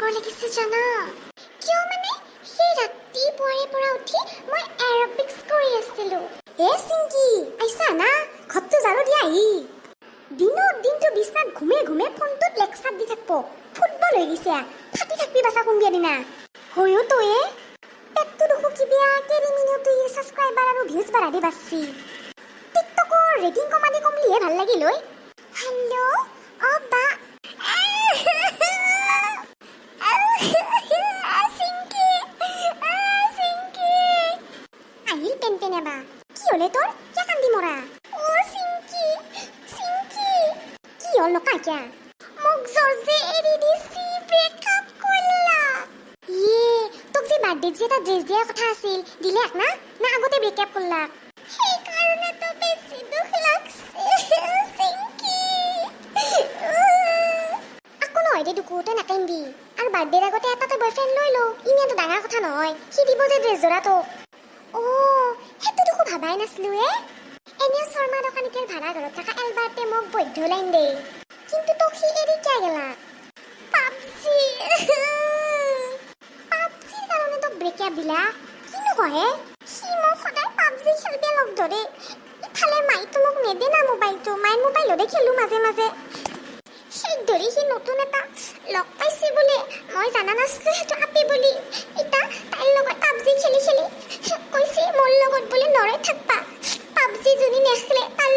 ভাগৰ লাগিছে জানা কিয় মানে সেই ৰাতিপুৱাৰে পৰা উঠি মই এৰবিক্স কৰি আছিলো চিংকি আইছা না ঘৰটো জাৰু দিয়া আহি দিনটো বিছনাত ঘুমে ঘুমে ফোনটোত লেকচাৰ দি থাকব ফুটবল হৈ গৈছে ফাটি থাকবি বাছা কোনবিয়া দিনা হয়ো তয়ে পেটটো দেখো কিবিয়া কেৰিমিনিওটো ছাবস্ক্ৰাইবাৰ আৰু ভিউজ বাঢ়া দি বাচছি টিকটকৰ ৰেটিং কমাদি কমলিহে ভাল লাগিল ঐ হেল্ল' অ বা আহিল পেন এবা কি হলে তোৰ কিয় কান্দি মৰা অ চিংকি চিংকি কি হল নকা কিয়া মোক জৰ্জে এৰি দিছি ব্ৰেকআপ কৰিলা তোক যে বাৰ্থডেত যে এটা ড্ৰেছ দিয়াৰ কথা আছিল দিলে না না আগতে ব্ৰেকআপ কৰিলা সেই কাৰণে তো বেছি দুখ লাগছে চিংকি আকো নহয় দে দুকু তই নাকান্দি আৰু বাৰ্থডেৰ আগতে এটা তই বয়ফ্ৰেণ্ড লৈ লো ইমানটো ডাঙৰ কথা নহয় সি দিব যে ড্ৰেছ যোৰাটো সেইটো দেখো ভাবাই নাছিলো এনেও শৰ্মা দোকানীকেৰ ভাড়া ঘৰত থকা এলবাৰ্টে মোক বৈধ লাইন দে কিন্তু তোক সি এৰি কিয় গেলা পাবজিৰ কাৰণে তোক ব্ৰেকআপ দিলা কিনো কহে সি মোক সদায় পাবজি খেলবে লগ ধৰে ইফালে মাইতো মোক নেদে না মোবাইলটো মাইৰ মোবাইলতে খেলো মাজে মাজে সেই ধৰি সি নতুন এটা লগ পাইছে বোলে মই জানা নাছিলো সেইটো আপি বুলি এতিয়া তাইৰ লগত পাবজি খেলি কৈছে মোৰ লগত বোলে নৰে থাকবা পাবজি যদি নেখেলে তাৰ